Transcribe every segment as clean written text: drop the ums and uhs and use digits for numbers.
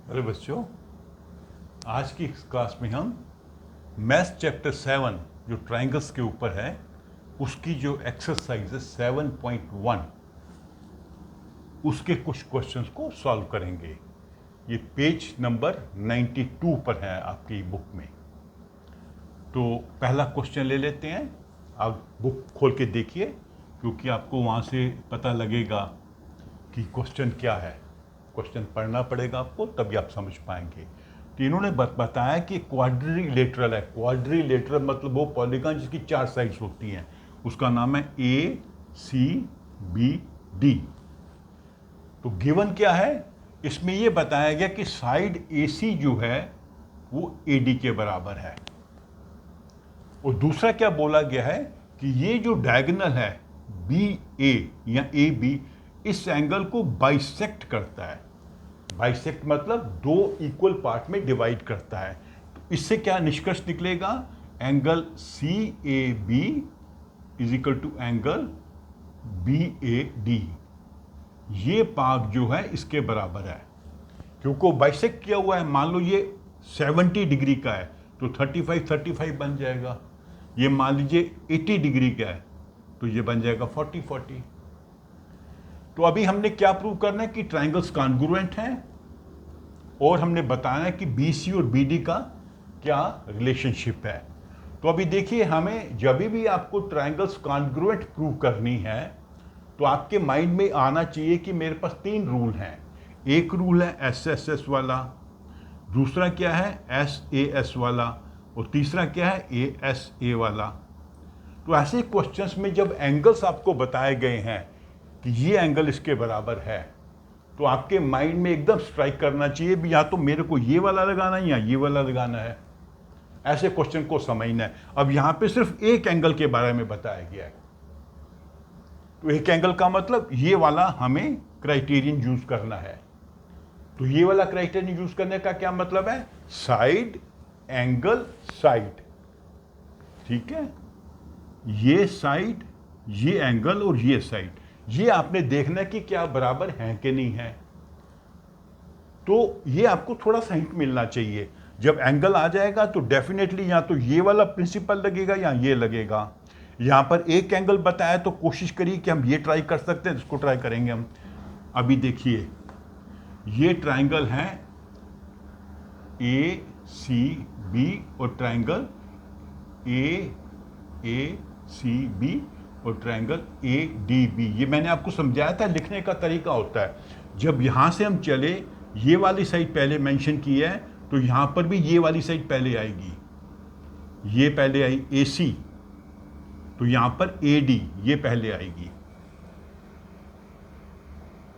अरे बच्चों, आज की इस क्लास में हम मैथ्स चैप्टर 7 जो ट्राइंगल्स के ऊपर है उसकी जो एक्सरसाइज है 7.1 उसके कुछ क्वेश्चंस को सॉल्व करेंगे। ये पेज नंबर 92 पर है आपकी बुक में। तो पहला क्वेश्चन ले लेते हैं। आप बुक खोल के देखिए क्योंकि आपको वहाँ से पता लगेगा कि क्वेश्चन क्या है। क्वेश्चन पढ़ना पड़ेगा आपको, तभी आप समझ पाएंगे। तो इन्होंने बताया कि क्वाड्रिलेटरल है। क्वाड्रिलेटरल मतलब वो पॉलीगॉन जिसकी 4 साइड्स होती हैं, उसका नाम है ACBD। तो गिवन क्या है, इसमें ये बताया गया कि साइड AC जो है वो AD के बराबर है। और दूसरा क्या बोला गया है कि ये जो डायगोनल है BA या AB इस एंगल को बाइसेक्ट करता है। बाइसेक्ट मतलब दो इक्वल पार्ट में डिवाइड करता है। तो इससे क्या निष्कर्ष निकलेगा, angle CAB is equal to angle BAD। ये पार्ट जो है इसके बराबर है क्योंकि बाइसेक्ट किया हुआ है। मान लो ये 70 डिग्री का है तो 35 बन जाएगा। ये मान लीजिए 80 डिग्री का है तो ये बन जाएगा 40। तो अभी हमने क्या प्रूव करना है कि ट्राइंगल्स कॉन्ग्रुएंट हैं, और हमने बताया है कि BC और BD का क्या रिलेशनशिप है। तो अभी देखिए, हमें जब भी आपको ट्राइंगल्स कॉन्ग्रुएंट प्रूव करनी है तो आपके माइंड में आना चाहिए कि मेरे पास 3 रूल हैं। एक रूल है SSS वाला, दूसरा क्या है SAS वाला, और तीसरा क्या है ASA वाला। तो ऐसे क्वेश्चंस में जब एंगल्स आपको बताए गए हैं कि ये एंगल इसके बराबर है तो आपके माइंड में एकदम स्ट्राइक करना चाहिए भी या तो मेरे को ये वाला लगाना है या ये वाला लगाना है। ऐसे क्वेश्चन को समझना है। अब यहां पे सिर्फ एक एंगल के बारे में बताया गया है, तो एक एंगल का मतलब ये वाला हमें क्राइटेरियन यूज करना है। तो ये वाला क्राइटेरियन यूज करने का क्या मतलब है, साइड एंगल साइड। ठीक है, ये साइड, ये एंगल और ये साइड, ये आपने देखना है कि क्या बराबर हैं कि नहीं है। तो ये आपको थोड़ा सा हिंट मिलना चाहिए। जब एंगल आ जाएगा तो डेफिनेटली या तो ये वाला प्रिंसिपल लगेगा या ये लगेगा। यहां पर एक एंगल बताया तो कोशिश करिए कि हम ये ट्राई कर सकते हैं, इसको ट्राई करेंगे हम। अभी देखिए, ये ट्राइंगल है ACB और ट्राइंगल AACB और ट्राइंगल ADB। ये मैंने आपको समझाया था, लिखने का तरीका होता है। जब यहां से हम चले, ये वाली साइड पहले मेंशन की है तो यहां पर भी ये वाली साइड पहले आएगी। ये पहले आई AC, तो यहां पर AD ये पहले आएगी।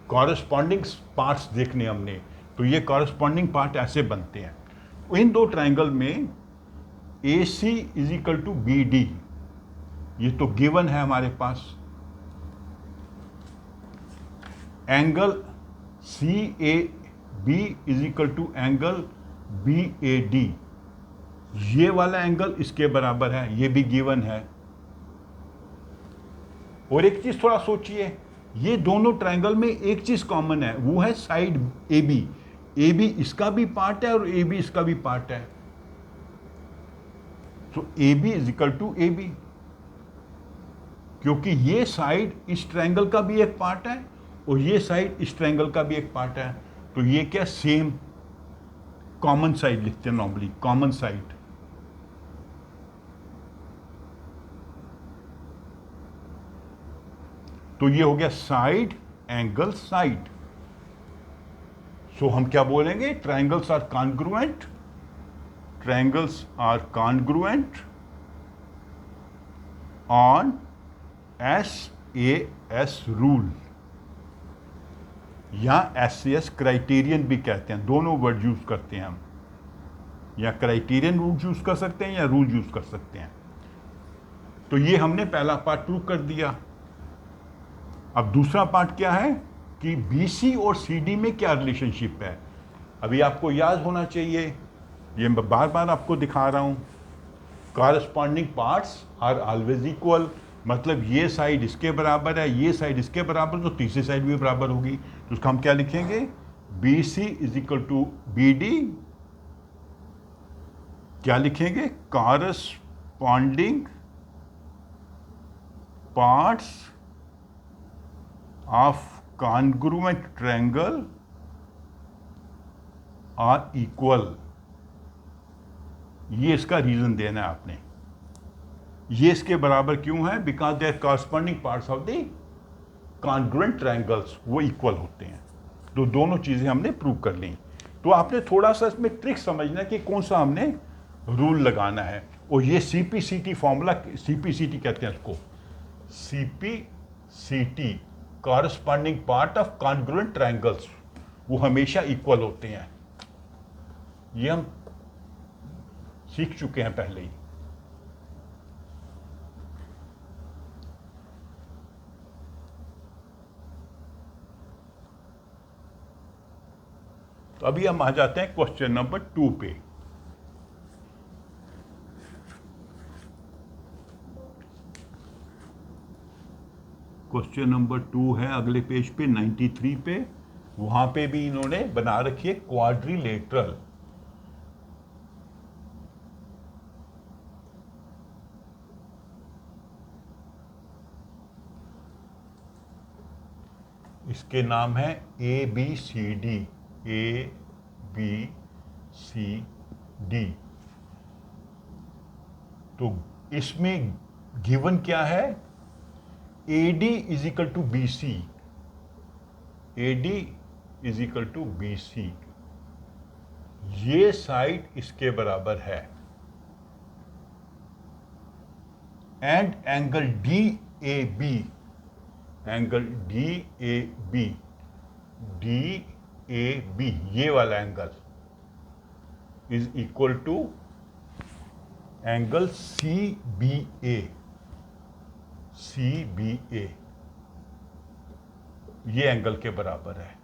कॉरेस्पॉन्डिंग पार्ट्स देखने हमने, तो ये कॉरेस्पॉन्डिंग पार्ट ऐसे बनते हैं। इन दो ट्राइंगल में AC is equal to BD, ये तो गिवन है हमारे पास। Angle CAB is equal to angle BAD, ये वाला एंगल इसके बराबर है, ये भी गिवन है। और एक चीज थोड़ा सोचिए, ये दोनों ट्राइंगल में एक चीज कॉमन है, वो है साइड AB। AB इसका भी पार्ट है और AB इसका भी पार्ट है। तो AB is equal to AB, क्योंकि ये साइड इस ट्रायंगल का भी एक पार्ट है और ये साइड इस ट्रायंगल का भी एक पार्ट है। तो ये क्या, सेम कॉमन साइड लिखते हैं नॉर्मली, कॉमन साइड। तो ये हो गया साइड एंगल साइड। सो हम क्या बोलेंगे, triangles are congruent, triangles are congruent on SAS rule, या SAS क्राइटेरियन भी कहते हैं, दोनों वर्ड यूज करते हैं हम। या क्राइटेरियन रूल यूज कर सकते हैं या रूल यूज कर सकते हैं। तो ये हमने पहला पार्ट प्रूव कर दिया। अब दूसरा पार्ट क्या है कि BC और CD में क्या रिलेशनशिप है। अभी आपको याद होना चाहिए, ये मैं बार बार आपको दिखा रहा हूं, corresponding parts are always equal. मतलब ये साइड इसके बराबर है, ये साइड इसके बराबर, तो तीसरी साइड भी बराबर होगी। तो उसका हम क्या लिखेंगे, B C is equal to B D, क्या लिखेंगे, corresponding parts of congruent triangle are equal. ये इसका रीजन देना है आपने, ये इसके बराबर क्यों है, because they are corresponding parts of the congruent triangles, वो इक्वल होते हैं। तो दोनों चीजें हमने प्रूव कर ली। तो आपने थोड़ा सा इसमें ट्रिक समझना कि कौन सा हमने रूल लगाना है, और ये सीपीसीटी फॉर्मूला, सीपीसीटी कहते हैं इसको, CPCT corresponding part of congruent triangles, वो हमेशा इक्वल होते हैं। ये हम सीख चुके हैं पहले ही। तो अभी हम आ जाते हैं क्वेश्चन नंबर 2 पे। क्वेश्चन नंबर 2 है अगले पेज पे 93 पे। वहां पे भी इन्होंने बना रखी है क्वाड्रिलेटरल। इसके नाम है A B C D, A B C D. तो इसमें गिवन क्या है, A D is equal to B C, A D is equal to B C, ये साइड इसके बराबर है, and angle D A B, angle D A B, D A B, ये वाला angle is equal to angle C B A, C B A, ये angle के बराबर है।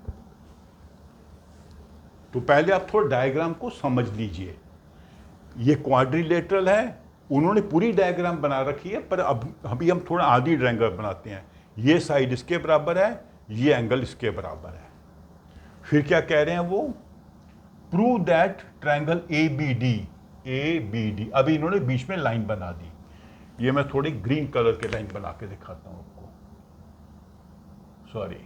तो पहले आप थोड़ा डायग्राम को समझ लीजिए। ये क्वाड्रिलेटरल है, उन्होंने पूरी डायग्राम बना रखी है, पर अभी हम थोड़ा आधी ट्रायंगल बनाते हैं। ये साइड इसके बराबर है, ये एंगल इसके बराबर है। फिर क्या कह रहे हैं वो, prove that triangle A B D, A B D, अभी इन्होंने बीच में लाइन बना दी। ये मैं थोड़ी ग्रीन कलर के लाइन बना के दिखाता हूं आपको, sorry.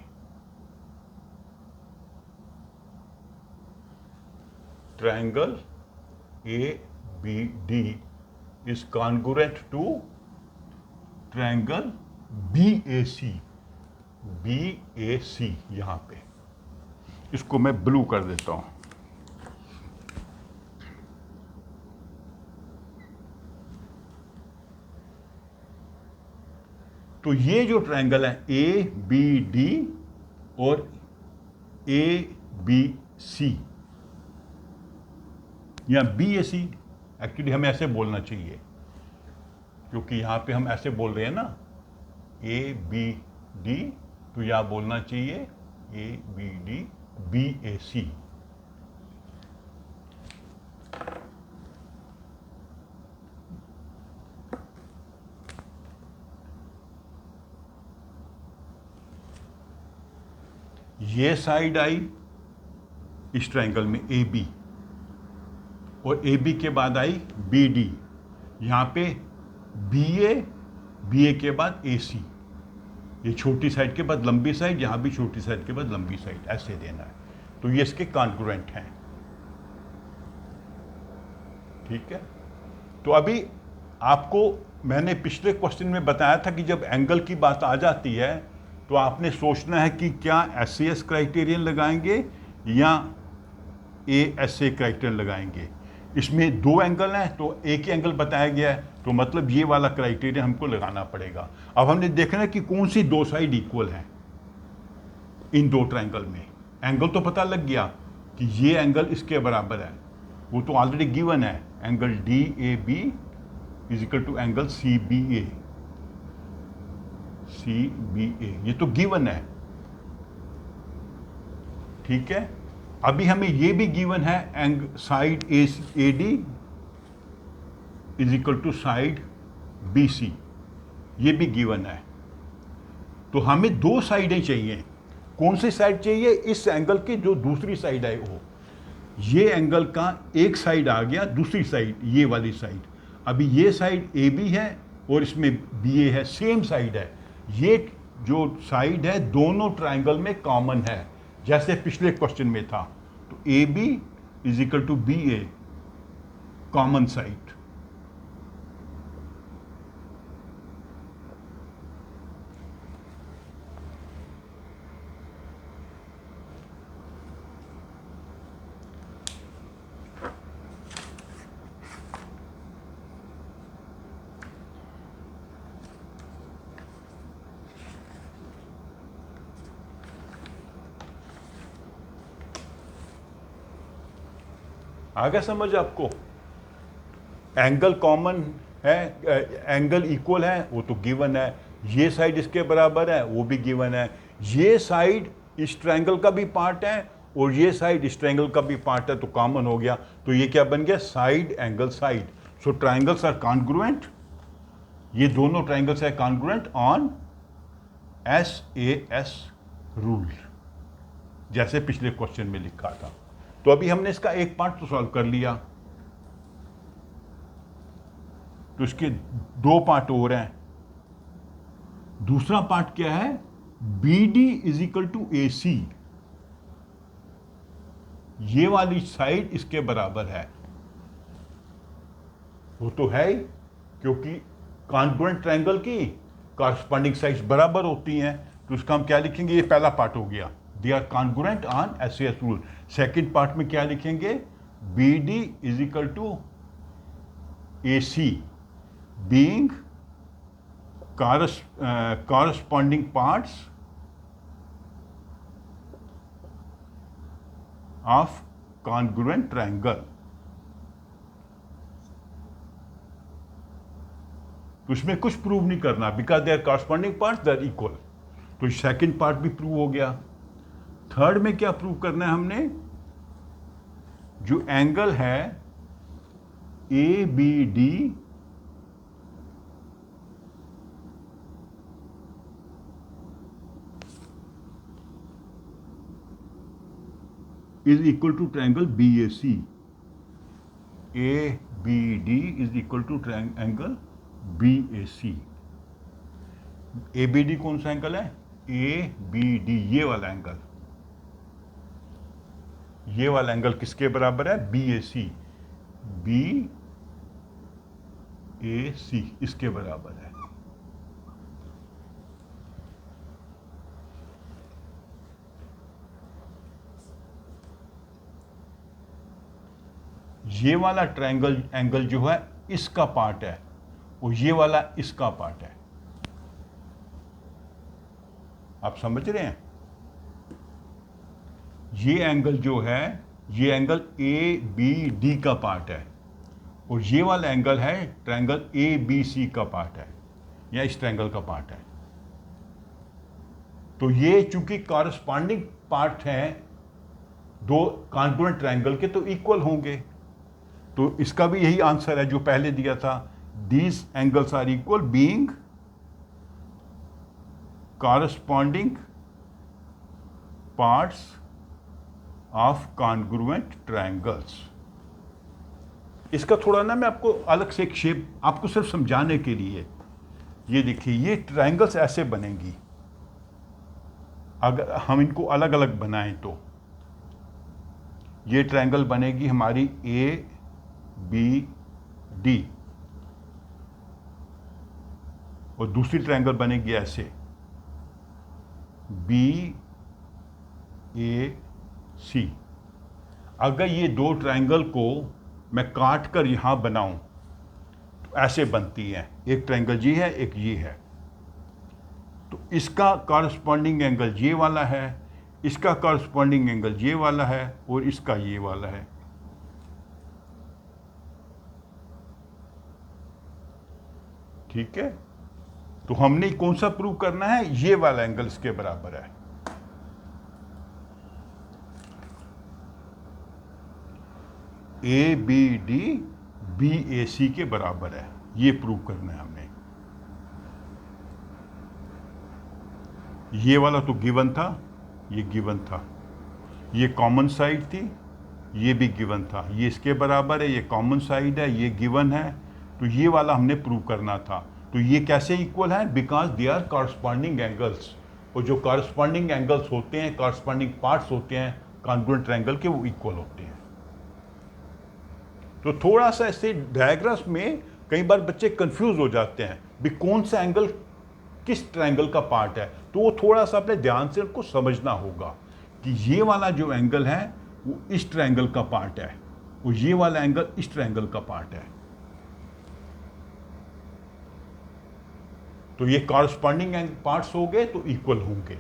Triangle A B D is congruent to triangle B A C, B A C, यहां पे इसको मैं ब्लू कर देता हूं। तो ये जो ट्रायंगल है ए बी डी और ए बी सी, या बी ए सी, एक्चुअली हमें ऐसे बोलना चाहिए क्योंकि यहां पे हम ऐसे बोल रहे हैं ना, ए बी डी, तो यहां बोलना चाहिए ए बी डी बी ए सी। ये साइड आई इस ट्रायंगल में ए बी, और ए बी के बाद आई बी डी, यहां पे बी ए के बाद ए सी, ये छोटी साइड के बाद लंबी साइड, यहां भी छोटी साइड के बाद लंबी साइड, ऐसे देना है। तो ये इसके कॉन्ग्रुएंट हैं, ठीक है। तो अभी आपको मैंने पिछले क्वेश्चन में बताया था कि जब एंगल की बात आ जाती है तो आपने सोचना है कि क्या एसएएस क्राइटेरियन लगाएंगे या एएसए क्राइटेरियन लगाएंगे। इसमें दो एंगल हैं तो एक ही एंगल बताया गया है, तो मतलब ये वाला क्राइटेरिया हमको लगाना पड़ेगा। अब हमने देखना है कि कौन सी दो साइड इक्वल हैं इन दो ट्रायंगल में। एंगल तो पता लग गया कि ये एंगल इसके बराबर है, वो तो ऑलरेडी गिवन है, angle D A B is equal to angle C B A, C B A, ये तो गिवन है, ठीक है। अभी हमें ये भी गिवन है, side A D is equal to side B C, ये भी गिवन है। तो हमें दो साइडें चाहिए, कौन सी साइड चाहिए? इस एंगल की जो दूसरी साइड है वो, ये एंगल का एक साइड आ गया, दूसरी साइड ये वाली साइड। अभी ये साइड ए बी है और इसमें बी ए है, सेम साइड है। ये जो साइड है दोनों ट्राइंगल में कॉमन है, जैसे पिछले क्वेश्चन में था। तो A B is equal to B A, common side. आ गया समझ आपको? एंगल कॉमन है, एंगल इक्वल है, वो तो गिवन है। ये साइड इसके बराबर है, वो भी गिवन है। ये साइड इस ट्रायंगल का भी पार्ट है और ये साइड इस ट्रायंगल का भी पार्ट है, तो कॉमन हो गया। तो ये क्या बन गया? Side angle side. So triangles are congruent, ये दोनों ट्रायंगल्स है कॉन्ग्रुएंट ऑन SAS रूल, जैसे पिछले क्वेश्चन में लिखा था। तो अभी हमने इसका एक पार्ट तो सॉल्व कर लिया, तो इसके दो पार्ट और हैं। दूसरा पार्ट क्या है? BD is equal to AC, ये वाली साइड इसके बराबर है। वो तो है ही, क्योंकि कॉन्ग्रुएंट ट्रायंगल की कॉरस्पॉन्डिंग साइड्स बराबर होती हैं। तो इसका हम क्या लिखेंगे? ये पहला पार्ट हो गया, they are congruent on SAS rule. Second part में क्या लिखेंगे? BD is equal to AC being corresponding parts of congruent triangle। तो इसमें कुछ प्रूव नहीं करना, because they are corresponding parts, they are equal. तो सेकंड पार्ट भी प्रूव हो गया। थर्ड में क्या प्रूव करना है हमने? जो एंगल है ABD is equal to triangle BAC। ABD is equal to triangle BAC। ABD कौन सा एंगल है? ABD, ये वाला एंगल। ये वाला एंगल किसके बराबर है? BAC। BAC इसके बराबर है। ये वाला ट्रायंगल एंगल जो है इसका पार्ट है और ये वाला इसका पार्ट है। आप समझ रहे हैं? ये एंगल जो है, ये एंगल ABD का पार्ट है और ये वाला एंगल है ट्रायंगल ABC का पार्ट है, या इस ट्रायंगल का पार्ट है। तो ये चूंकि कॉरस्पॉन्डिंग पार्ट हैं दो कॉन्ग्रुएंट ट्रायंगल के, तो इक्वल होंगे। तो इसका भी यही आंसर है जो पहले दिया था, these angles are equal being corresponding parts of congruent triangles. इसका थोड़ा ना मैं आपको अलग से एक शेप, आपको सिर्फ समझाने के लिए, ये देखिए ये ट्रायंगल्स ऐसे बनेंगी। अगर हम इनको अलग अलग बनाएं तो ये ट्रायंगल बनेगी हमारी ABD और दूसरी ट्रायंगल बनेगी ऐसे BAC। अगर ये दो ट्रायंगल को मैं काट कर यहां बनाऊं तो ऐसे बनती हैं, एक ट्रायंगल ये है, एक ये है। तो इसका कॉरस्पॉन्डिंग एंगल ये वाला है, इसका कॉरस्पॉन्डिंग एंगल ये वाला है और इसका ये वाला है। ठीक है? तो हमने कौन सा प्रूव करना है? ये वाला एंगल इसके बराबर है। ABD BAC के बराबर है, ये प्रूव करना है हमने। ये वाला तो गिवन था, ये गिवन था, ये कॉमन साइड थी, ये भी गिवन था, ये इसके बराबर है, ये कॉमन साइड है, ये गिवन है, तो ये वाला हमने प्रूव करना था। तो ये कैसे इक्वल है? Because they are corresponding angles, और जो कॉरस्पॉन्डिंग एंगल्स होते हैं, कॉरस्पॉन्डिंग पार्ट्स होते हैं कॉन्ग्रुएंट ट्रायंगल के, वो इक्वल होते हैं। तो थोड़ा सा ऐसे डायग्राम्स में कई बार बच्चे कंफ्यूज हो जाते हैं भी कौन सा एंगल किस ट्रायंगल का पार्ट है, तो वो थोड़ा सा अपने ध्यान से उनको समझना होगा कि ये वाला जो एंगल है वो इस ट्रायंगल का पार्ट है, और ये वाला एंगल इस ट्रायंगल का पार्ट है। तो ये कॉरस्पॉन्डिंग पार्ट्स हो गए तो इक्वल होंगे।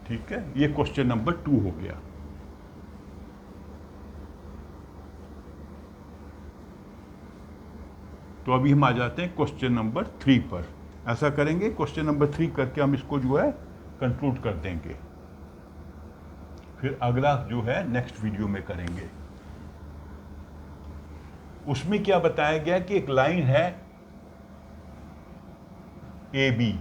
ठीक है, ये क्वेश्चन नंबर 2 हो गया। तो अभी हम आ जाते हैं क्वेश्चन नंबर 3 पर। ऐसा करेंगे, क्वेश्चन नंबर 3 करके हम इसको जो है कंक्लूड कर देंगे, फिर अगला जो है नेक्स्ट वीडियो में करेंगे। उसमें क्या बताया गया कि एक लाइन है ए बी,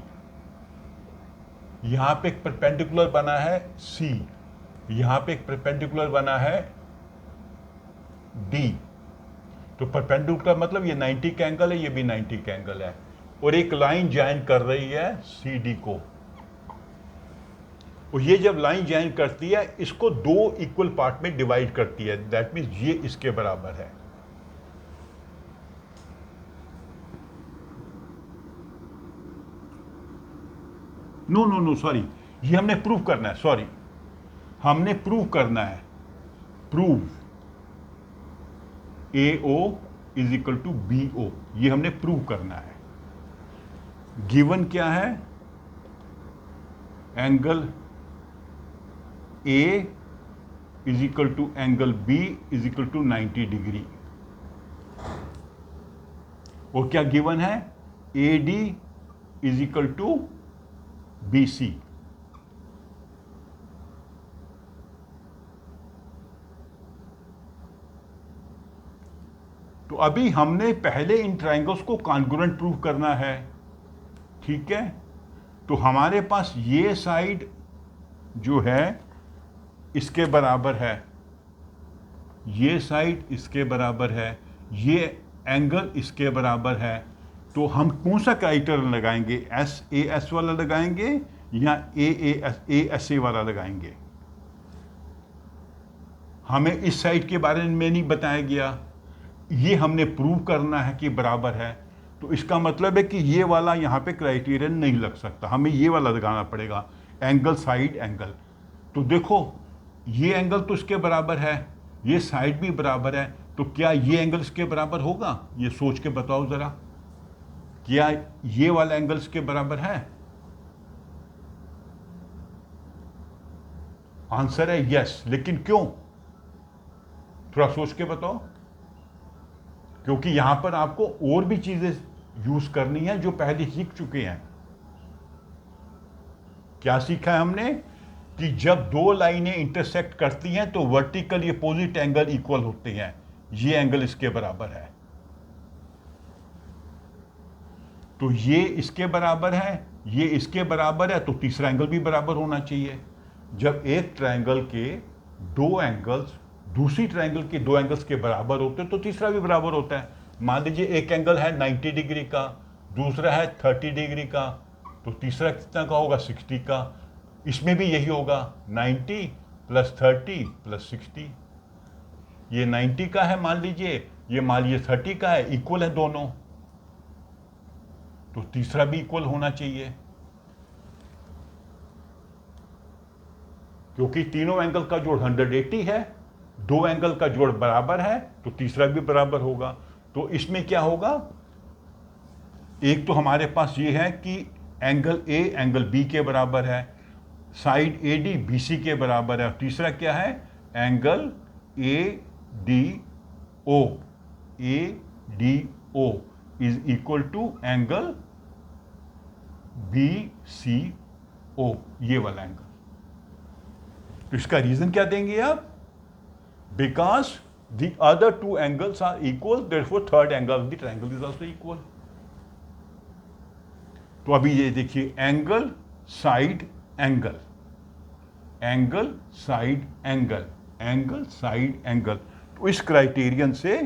यहां पे एक परपेंडिकुलर बना है सी, यहां पे एक परपेंडिकुलर बना है डी। तो परपेंडिकुलर मतलब ये 90 का एंगल है, ये भी 90 का एंगल है, और एक लाइन ज्वाइन कर रही है सी डी को। और ये जब लाइन ज्वाइन करती है, इसको 2 इक्वल पार्ट में डिवाइड करती है, दैट मीन्स ये इसके बराबर है। नो सॉरी, ये हमने प्रूव करना है, सॉरी, हमने प्रूव करना है, prove AO is equal to BO, ये हमने प्रूव करना है। गिवन क्या है? Angle A is equal to angle B is equal to 90 degree, और क्या गिवन है? AD is equal to BC। तो अभी हमने पहले इन ट्रायंगल्स को कॉन्ग्रुएंट प्रूव करना है। ठीक है, तो हमारे पास ये साइड जो है इसके बराबर है, ये साइड इसके बराबर है, ये एंगल इसके बराबर है। तो हम कौन सा क्राइटेरिया लगाएंगे? SAS वाला लगाएंगे या ASA वाला लगाएंगे? हमें इस साइड के बारे में नहीं बताया गया, ये हमने प्रूव करना है कि बराबर है। तो इसका मतलब है कि ये वाला यहाँ पे क्राइटेरियन नहीं लग सकता, हमें ये वाला लगाना पड़ेगा, एंगल साइड एंगल। तो देखो ये एंगल तो इसके बराबर है, ये साइड भी बराबर है, तो क्या ये एंगल इसके बराबर होगा? ये सोच के बताओ जरा, क्या ये वाला एंगल इसके बराबर है? आंसर है यस, लेकिन क्यों? थोड़ा सोच के बताओ। क्योंकि यहां पर आपको और भी चीजें यूज करनी है जो पहले सीख चुके हैं। क्या सीखा है हमने? कि जब 2 लाइनें इंटरसेक्ट करती हैं तो वर्टिकली अपोजिट एंगल इक्वल होते हैं, ये एंगल इसके बराबर है, तो ये इसके बराबर है, ये इसके बराबर है, तो तीसरा एंगल भी बराबर होना चाहिए। जब एक ट्रायंगल के 2 एंगल्स दूसरी ट्रायंगल के 2 एंगल्स के बराबर होते हैं तो तीसरा भी बराबर होता है। मान लीजिए एक एंगल है 90 डिग्री का, दूसरा है 30 डिग्री का, तो तीसरा कितना का होगा? 60 का। इसमें भी यही होगा, 90 + 30 + 60। ये 90 का है मान लीजिए, ये मान लीजिए 30 का है, इक्वल है दोनों, तो तीसरा भी इक्वल होना चाहिए। क्योंकि तीनों एंगल का जोड़ 180 है, 2 एंगल का जोड़ बराबर है, तो तीसरा भी बराबर होगा। तो इसमें क्या होगा? एक तो हमारे पास ये है कि एंगल A एंगल B के बराबर है, साइड AD BC के बराबर है, और तीसरा क्या है? Angle ADO is equal to angle BCO, ये वाला एंगल। तो इसका रीजन क्या देंगे आप? Because the other 2 angles are equal, therefore third angle of the triangle is also equal. तो अभी ये देखिए, angle side angle, angle side angle, angle side angle. तो इस क्राइटेरियन से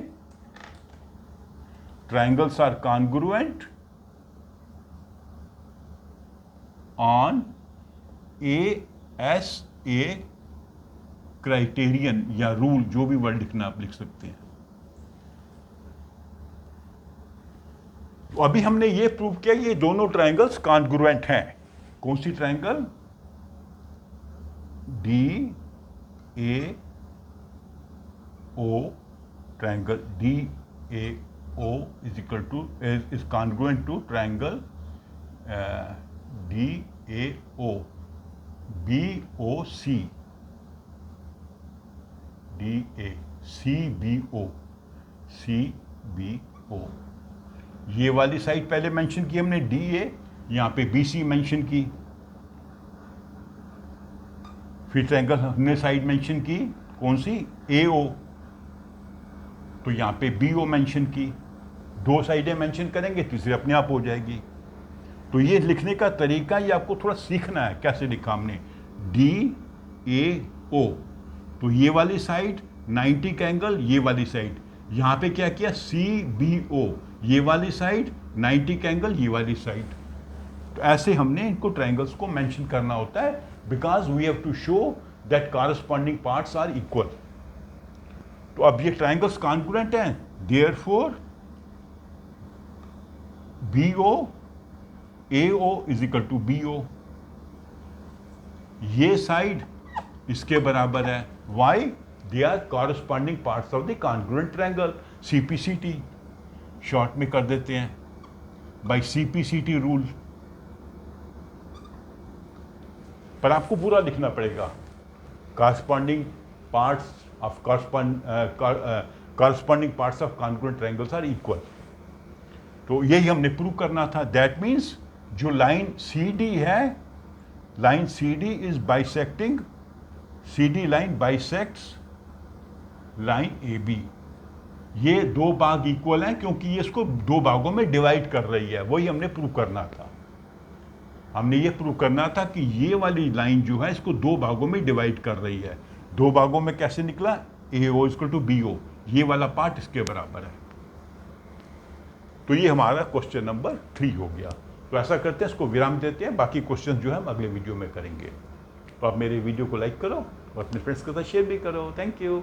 triangles are congruent on ASA criterion या rule, जो भी वर्ड लिखना आप लिख सकते हैं। तो अभी हमने ये प्रूव किया ये दोनों ट्राइंगल्स कॉन्ग्रुएंट हैं। कौन सी triangle? DAO, triangle DAO is congruent to triangle DAO, BOC, CBO। ये वाली साइड पहले मेंशन की हमने DA, यहां पे BC मेंशन की। फिर ट्रायंगल हमने साइड मेंशन की, कौन सी? AO। तो यहां पे BO मेंशन की। दो साइडें मेंशन करेंगे, तीसरी अपने आप हो जाएगी। तो ये लिखने का तरीका ये आपको थोड़ा सीखना है, कैसे लिखा हमने DAO। तो ये वाली साइड 90 का एंगल, ये वाली साइड। यहां पे क्या किया? CBO, ये वाली साइड 90 का एंगल, ये वाली साइड। तो ऐसे हमने इनको ट्रायंगल्स को मेंशन करना होता है, because we have to show that corresponding parts are equal. तो अब ये ट्रायंगल्स कॉन्ग्रुएंट हैं, therefore AO is equal to BO। ये साइड इसके बराबर है। Why? They are corresponding parts of the congruent triangle, CPCT short में कर देते हैं बाय CPCT रूल। पर आपको पूरा लिखना पड़ेगा, corresponding parts of corresponding parts of congruent triangles are equal. तो यही हमने प्रूव करना था। दैट मीन्स जो लाइन CD है, line CD is bisecting, CD line bisects line AB। ये दो भाग इक्वल हैं क्योंकि ये इसको दो भागों में डिवाइड कर रही है। वही हमने प्रूव करना था। हमने ये प्रूव करना था कि ये वाली लाइन जो है इसको दो भागों में डिवाइड कर रही है। दो भागों में कैसे निकला? AO इक्वल टू BO, ये वाला पार्ट इसके बराबर है। तो ये हमारा क्वेश्चन नंबर 3 हो गया। तो ऐसा करते हैं, इसको विराम देते हैं, बाकी क्वेश्चन जो है हम अगले वीडियो में करेंगे। तो आप मेरे वीडियो को लाइक करो और अपने फ्रेंड्स के साथ शेयर भी करो। Thank you.